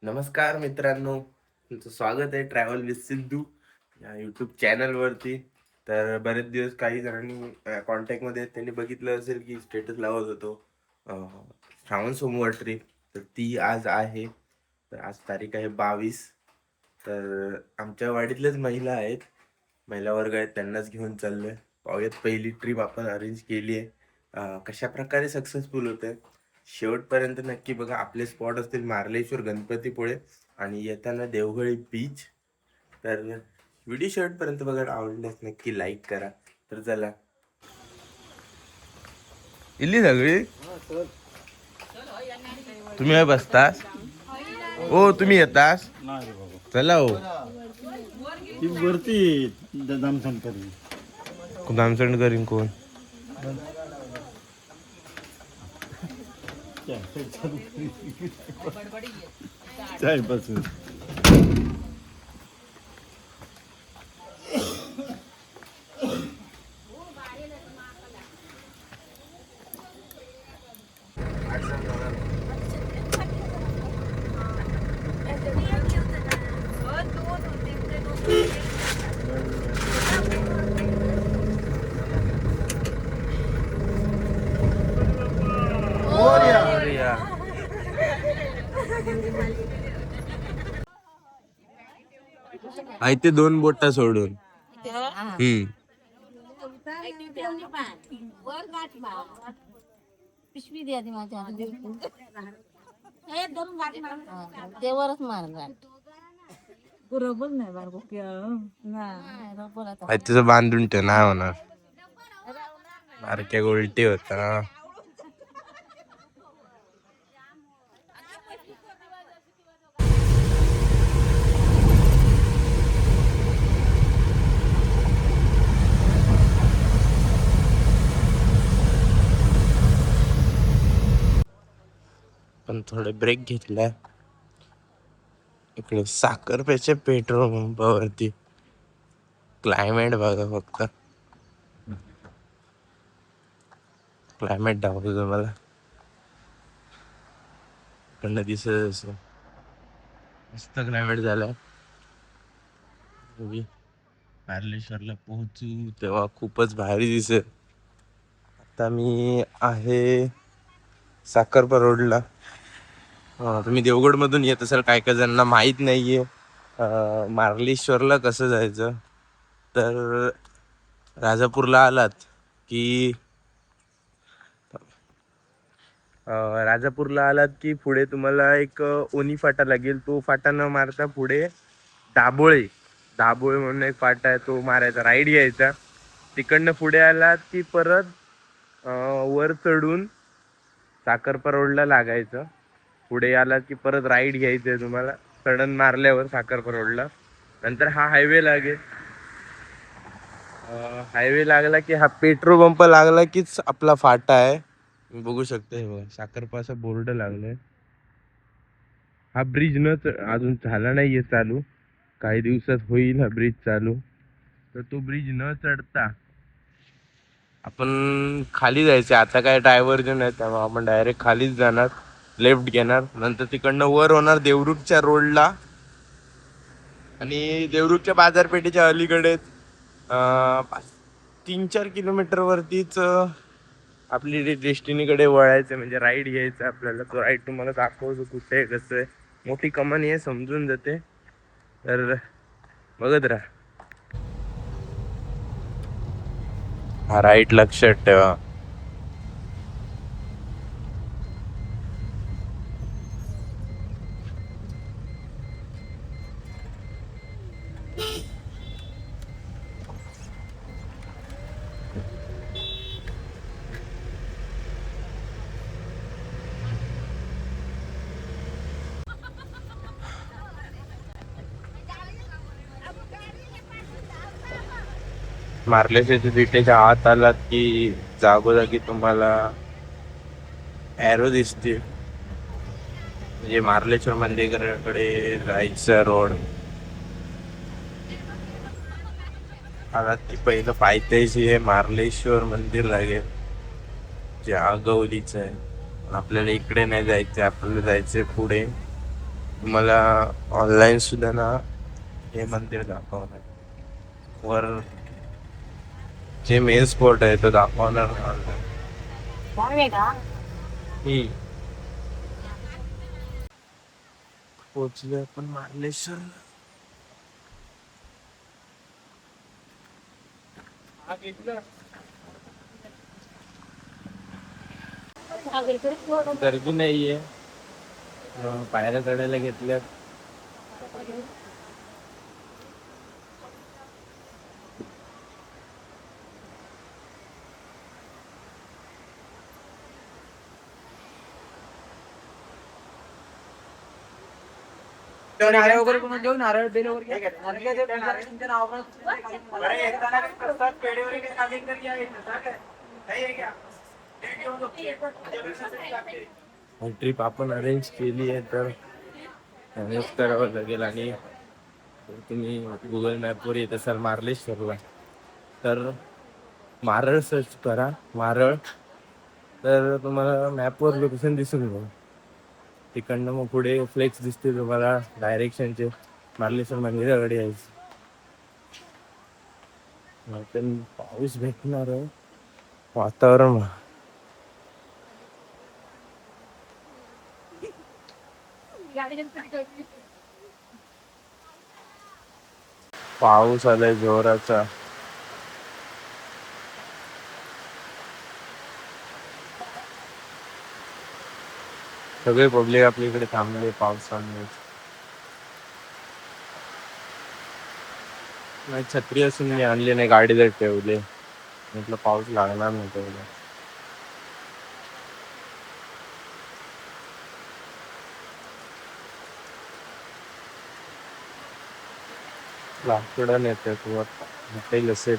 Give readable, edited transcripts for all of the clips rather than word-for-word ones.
नमस्कार मित्रांनो, तुमचं स्वागत आहे ट्रॅव्हल विथ सिद्धू या यूट्यूब चॅनलवरती. तर बरेच दिवस काही जणांनी कॉन्टॅक्टमध्ये आहेत, त्यांनी बघितलं असेल की स्टेटस लावत होतो श्रावण सोमवार ट्रिप. तर ती आज आहे. तर आज तारीख आहे 22. तर आमच्या वाडीतल्याच महिला आहेत, महिला वर्ग आहेत, त्यांनाच घेऊन चाललोय. पाहूयात पहिली ट्रिप आपण अरेंज केली आहे, कशा प्रकारे सक्सेसफुल होते. शेवटपर्यंत नक्की बघा. आपले स्पॉट असतील मार्लेश्वर, गणपतीपुळे आणि येताना देवगडी बीच. तर व्हिडिओ शेवटपर्यंत बघा, आवडल्यास नक्की लाईक करा. तर चला, इल्ली सगळी तुम्ही आहे बसतास. ओ तुम्ही येतास, नाही बाबा चला हो. ती वरती दामसण करी दामसंड करीन कोण? चाय पासून आहे ते 2 बोटा सोडून. पिशवी द्या ती माझ्या देवरच मारणार बरोबर नाही आहे तुझं बांधून ठेव, नाही होणार. बारक्या उलटी होता. पण थोडे ब्रेक घेतलाय. इकडे साखरपेचे पेट्रोल पंपावरती क्लायमेट बघा फक्त. क्लायमेट दाखवतो मला, इकडनं दिसत असं मस्त क्लायमेट झालाय. पार्लेश्वरला पोहोचू तेव्हा खूपच भारी दिसेल. आता मी आहे साखरपा रोडला. तुम्ही देवगड मधून येत असाल, काय काय जणांना माहित नाहीये मार्लेश्वरला कसं जायचं. तर राजापूरला आलात की पुढे तुम्हाला एक ओनी फाटा लागेल. तो फाटा न मारता पुढे दाभोळे दाभोळे म्हणून एक फाटा आहे, तो मारायचा, राईड घ्यायचा. तिकडनं पुढे आलात की परत वर चढून साखरपा रोडला लागायचं. पुढे आलात की परत राईड घ्यायचंय तुम्हाला, सडन मारल्यावर साखरपा रोडला. नंतर हा हायवे लागेल. हायवे लागला की हा पेट्रोल पंप लागला कीच आपला फाटा आहे. बघू शकते साखरपाचा बोर्ड लागलाय. हा ब्रिज अजून झाला नाहीये चालू, काही दिवसात होईल हा ब्रिज चालू. तर तो ब्रिज न चढता आपण खाली जायचे. आता काय डायव्हर्जन आहे, त्यामुळे आपण डायरेक्ट खालीच जाणार, लेफ्ट घेणार. नंतर तिकडनं वर होणार देवरुखच्या रोडला, आणि देवरुखच्या बाजारपेठेच्या अलीकडे 3-4 किलोमीटर वरतीच आपली डेस्टिनीकडे वळायचं, म्हणजे राईड घ्यायचं आपल्याला. तो राईड तुम्हाला दाखवतो कुठे आहे, कसं आहे. मोठी कमानी आहे, समजून जाते. तर बघत राहा. हा राईड लक्षात ठेवा. मार्लेश्वरच्या तिटेच्या आत आलात की जागोजागी तुम्हाला एरो दिसतील, म्हणजे मार्लेश्वर मंदिराकडे जायचं रोड. आलात की पहिलं पायथ्याशी हे मार्लेश्वर मंदिर लागेल, जे आगवलीचं आहे. आपल्याला इकडे नाही जायचं, आपल्याला जायचंय पुढे तुम्हाला ऑनलाईन सुद्धा ना हे मंदिर दाखवणार. वर जे मेन स्पॉट आहे तो दाखवणार online. पोचले आपण मार्लेश्वर. गर्दी नाहीये. पायऱ्या चढायला घेतल्या. नारळ वगैरे कोण देऊ नारळ बेल वगैरे तुमच्या नावावर ट्रिप आपण अरेंज केली आहे तर मॅनेज करावं लागेल. आणि तुम्ही गुगल मॅपवर येत असाल मार्लेश्वरला तर मारळ सर्च करा. मारळ तर तुम्हाला मॅपवर लोकेशन दिसून जाईल. तिकडनं मग पुढे फ्लेक्स दिसते तुम्हाला डायरेक्शनचे मार्लेश्वर मंदिराकडे यायचं. पण पाऊस भेटणार आहे वातावरण. पाऊस आलाय जोराचा. सगळे पब्लिक आपल्या इकडे थांबले पावसामुळे. छत्री असून मी आणली नाही, गाडीला ठेवले. म्हटलं पाऊस लागणार नाही तेवढं. लाकडं नेते वर असेल.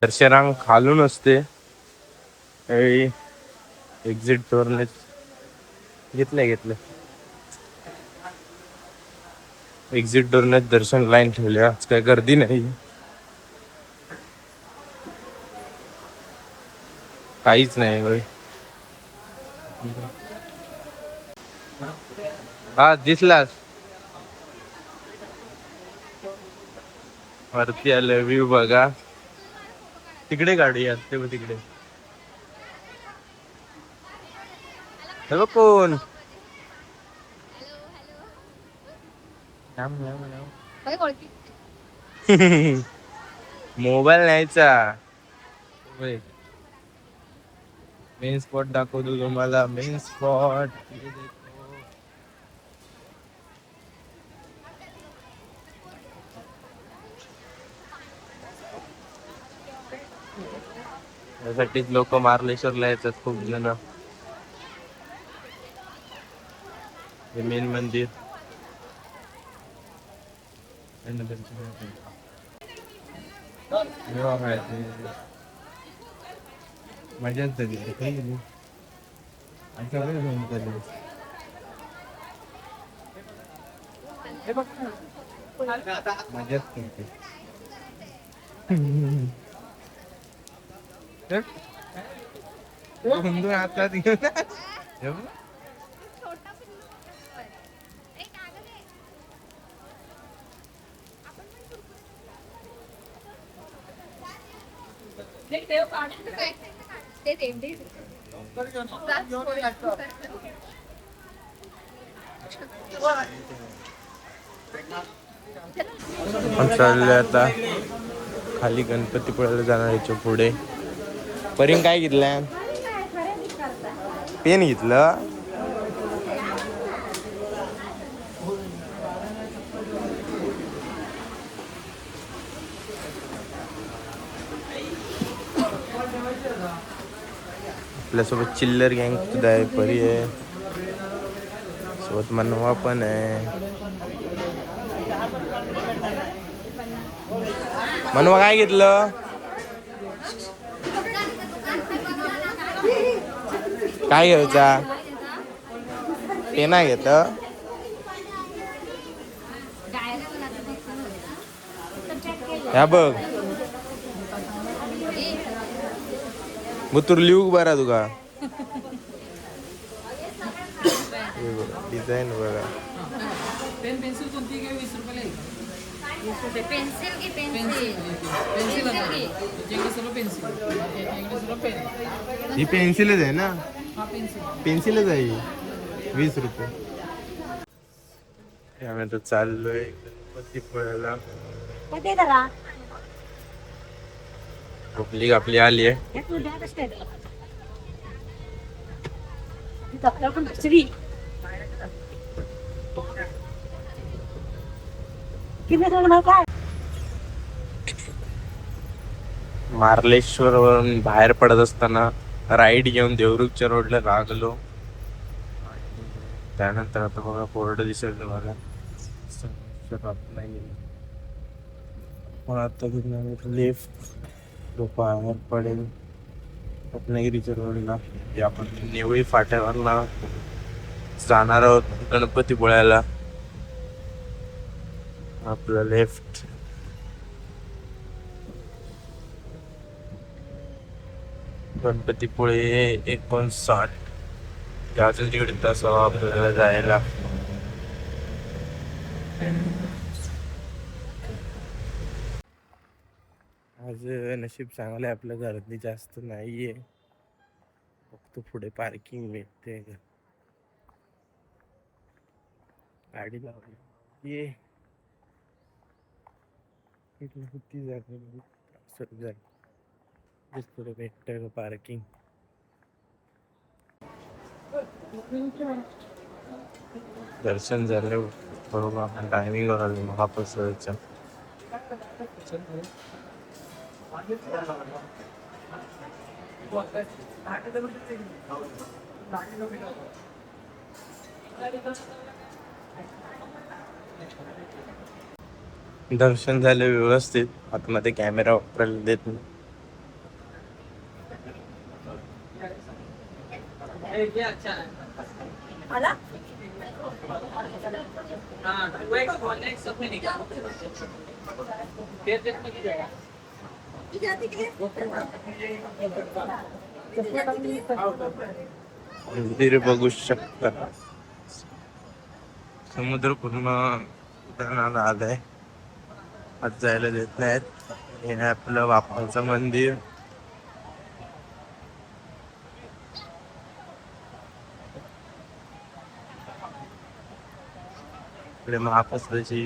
दर्शनांग खालून असते. एक्झिट डोरने घेतले एक्झिट डोरने दर्शन लाईन ठेवले. आज काय गर्दी नाही, काहीच नाही होय. हा दिसलास वरती आलं. व्ह्यू बघा. तिकडे गाडी असते बघ तिकडे. हे बघ कोण. मोबाईल न्यायचा. मेन स्पॉट दाखवतो तुम्हाला. मेन स्पॉट त्यासाठीच लोक मार्लेश्वरला येतात खूप जण. हे मेन मंदिर. मजाच झाली. मजाच करते. आता आपण चाललोय आता खाली गणपतीपुळ्याला जाणार. याच्या पुढे परीन काय घेतलंय? पेन घेतलं. आपल्यासोबत चिल्लर गँग सुद्धा आहे. परी आहे सोबत. मनवा पण आहे. मनवा काय घेतलं? काय घ्यायचा? पेना घेत. ह्या बघ मग तू लिहू बरा तुका डिझाईन बघा. पेन पेन्सिल कोणती घे 20 रुपयाला एक. पेन्सिल की पेन्सिल पेन्सिल तुझ्याकडे सर्व पेन्सिल त्याच्याकडे सर्व पेन. ही पेन्सिलच आहे ना. हा पेन्सिल. पेन्सिलच आहे ही. 20 रुपये. आम्ही आता चाललोय गणपतीपुळ्याला. पब्लिक आपली आली आहे. मार्लेश्वर वरून बाहेर पडत असताना राईड घेऊन देवरुखच्या रोडला लागलो. त्यानंतर आता बघा बोर्ड दिसेल तुम्हाला. पण आता लेफ्ट बाहेर पडेल रत्नागिरीच्या रोडला. आपण नेवळी फाट्यावरला जाणार आहोत गणपतीपुळ्याला. आपलं लेफ्ट गणपतीपुळे 59. अजून 1.5 तास आपल्याला जायला. आज नशीब चांगलं आहे आपल्या गर्दी जास्त नाहीये. फक्त पुढे पार्किंग भेटते. गाडी लावली ये किती जागा पुढे भेटतंय का पार्किंग. दर्शन झालं बरोबर आपण टायमिंग आलो महाप्रसादाच्या. दर्शन झालं व्यवस्थित. आतमध्ये कॅमेरा वापरायला देत नाही. मंदिर बघू शकता. समुद्र पूर्ण उतरणाला आलाय. आज जायला देत नाहीत. हे आहे आपलं बाप्पाचं मंदिर. इकडे महाप्रसादाची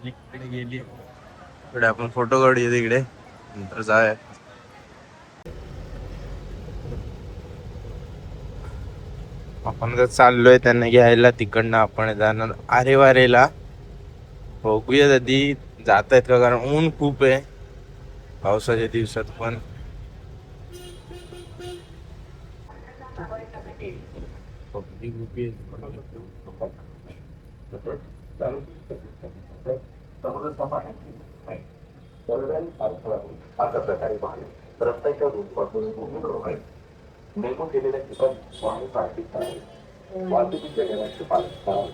इकडे गेली. इकडे आपण फोटो काढूया तिकडे नंतर जाऊया. आपण जर चाललोय त्यांना घ्यायला तिकडनं आपण जाणार आरे वारेला. बघूया आधी जात आहेत का कारण ऊन खूप आहे पावसाच्या दिवसात. पण अशा प्रकारे रस्त्याच्या रूपातून नेमून केलेल्या ठिकाणी स्वामी प्रार्थित आहे. वाहतुकीच्या नियमांचे पालन करा.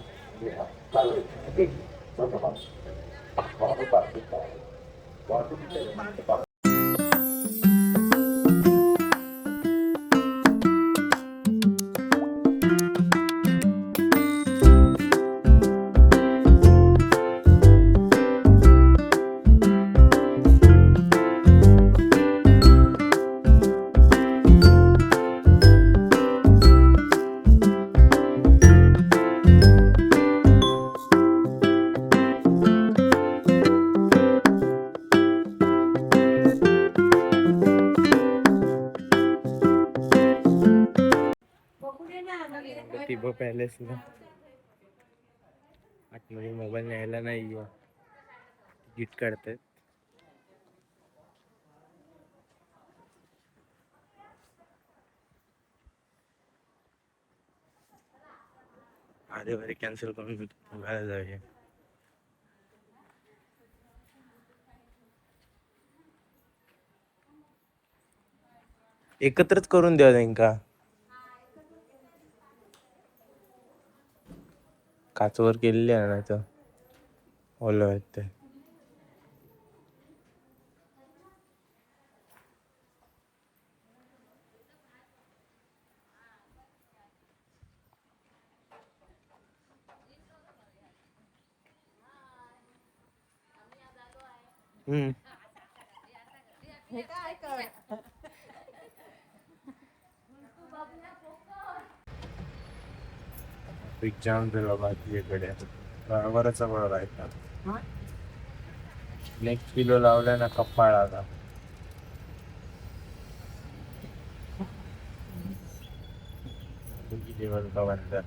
स्वामी प्रार्थित आहे. वाहतुकीच्या नियमांचे पालन. तिबो पॅलेसला आतमध्ये मोबाईल न्यायला नाहीये. तिकीट काढतायत. अरे वारे कॅन्सल करून बघायला जाऊया. एकत्रच करून द्या त्यांका. काचवर केलेली आहे ना तर ओलं आहेत ते. हम्म. एक्झाम दिला बाकीकडे बराच वेळ राहतात. नेक्स्ट किलो लावलाय ना कपाळाला. किती म्हणतो म्हणतात.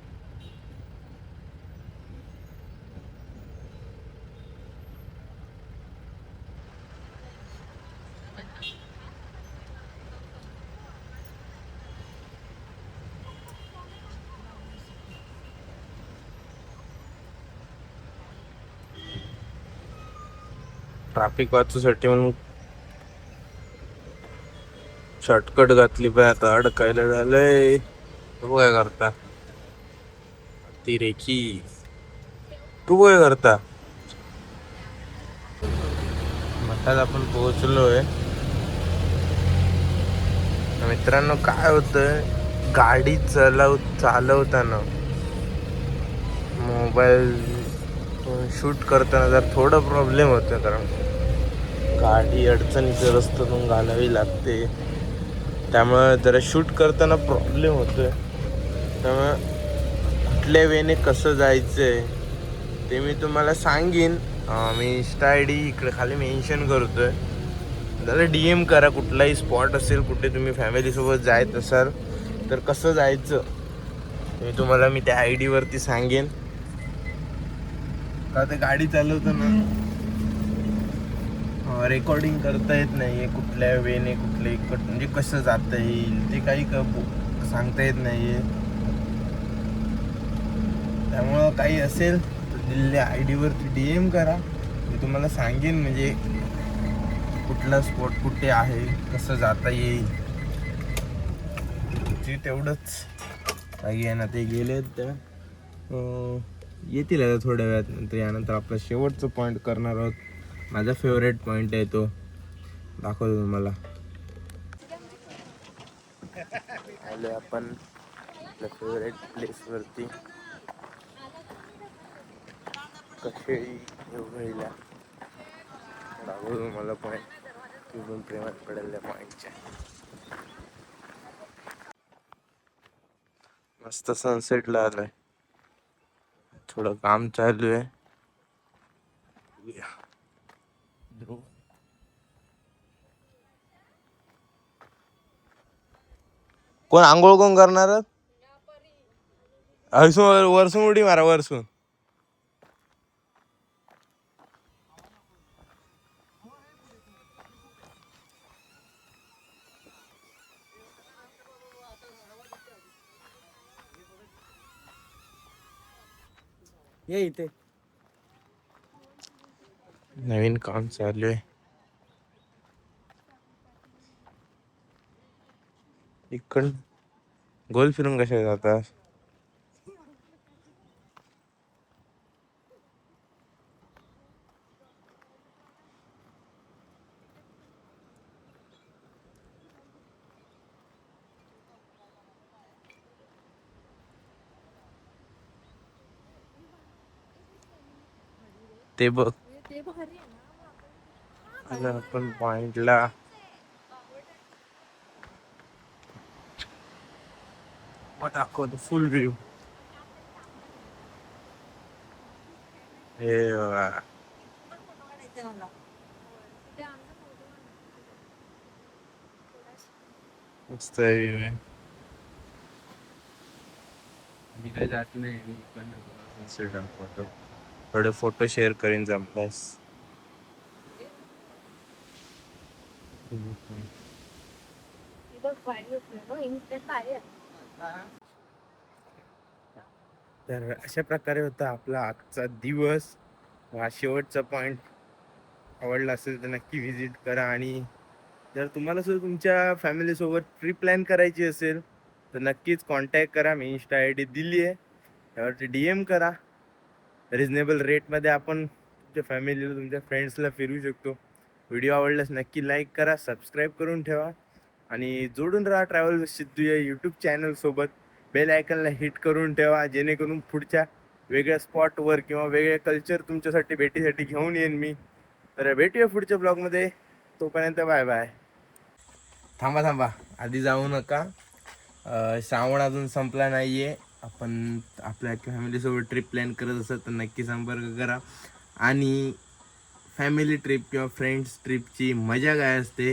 ट्रॅफिक वाचूसाठी म्हणून शॉर्टकट घातली पाय. आता अडकायला झालंय. तू काय करता ती रेखी? तू काय करता? मठात आपण पोहोचलोय. मित्रांनो, काय होतंय, गाडी चालवताना मोबाईल शूट करताना जर थोडं प्रॉब्लेम होतं, कारण गाडी अडचणीच्या रस्त्यातून घालावी लागते. त्यामुळे जरा शूट करताना प्रॉब्लेम होतोय. त्यामुळे कुठल्या वेने कसं जायचंय ते मी तुम्हाला सांगेन. मी इंस्टा आय डी इकडे खाली मेन्शन करतोय. त्याला DM करा. कुठलाही स्पॉट असेल, कुठे तुम्ही फॅमिलीसोबत जायत असाल तर कसं जायचं मी तुम्हाला त्या ID वरती सांगेन. का ते गाडी चालवताना रेकॉर्डिंग करता येत नाहीये. कुठल्या वेने कुठल्या म्हणजे कसं जाता येईल ते काही सांगता येत नाहीये. त्यामुळं काही असेल तर दिलेल्या ID वरती DM करा. मी तुम्हाला सांगेन म्हणजे कुठला स्पॉट कुठे आहे, कसं जाता येईल ते तेवढंच. काही आहे ना, ते गेले त्या येतील आता थोड्या वेळात. नंतर यानंतर आपला शेवटचं पॉईंट करणार आहोत. माझा फेवरेट पॉईंट आहे तो, दाखवतो तुम्हाला. आलोय आपण आपल्या फेवरेट प्लेसवरती. कशेळी देवघळीला दाखवतो तुम्हाला पॉईंट. तिथून प्रेमात पडेल त्या पॉईंटच्या. मस्त सनसेटला आलोय. थोडं काम चालू आहे. कोण आंघोळ कोण करणार? वरसून उडी मारा वरसून. ये इथे नवीन काम चालू आहे. इकडं गोल फिरून कशा जातात? ते बघ. आलं आपण पॉइंटला. दाखवतो फुल व्ह्यू. हे बघा. मस्त व्ह्यू आहे. मी काय जात नाही, पण इंस्टाग्राम फोटो थोडे फोटो शेअर करीन जमल्यास. तर अशा प्रकारे होता आपला आजचा दिवस. हा शेवटचा पॉइंट आवडला असेल तर नक्की व्हिजिट करा. आणि जर तुम्हाला सुद्धा तुमच्या फॅमिलीसोबत ट्रिप प्लॅन करायची असेल तर नक्कीच कॉन्टॅक्ट करा. मी इंस्टा ID दिली आहे, त्यावरती DM करा. रिजनेबल रेटमध्ये आपण तुमच्या फॅमिलीला तुमच्या फ्रेंड्सला फिरवू शकतो. व्हिडिओ आवडल्यास नक्की लाईक करा, सबस्क्राईब करून ठेवा आणि जोडून राहा ट्रॅव्हल विथ सिद्धू या यूट्यूब चॅनलसोबत. बेल आयकनला हिट करून ठेवा जेणेकरून पुढच्या वेगळ्या स्पॉटवर किंवा वेगळ्या कल्चर तुमच्यासाठी भेटीसाठी घेऊन येईन मी. तर भेटूया पुढच्या ब्लॉगमध्ये. तोपर्यंत बाय बाय. थांबा आधी जाऊ नका. श्रावण अजून संपला नाही आहे. आपण आपल्या फॅमिलीसोबत ट्रिप प्लॅन करत असत तर नक्की संपर्क करा. आणि फॅमिली ट्रिप किंवा फ्रेंड्स ट्रिपची मजा काय असते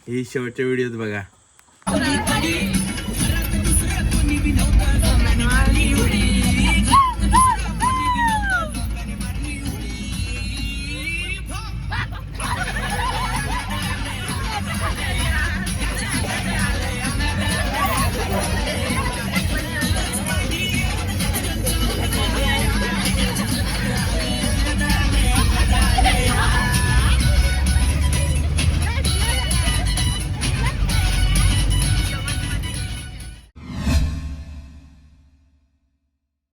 ही शेवटच्या व्हिडिओत बघा.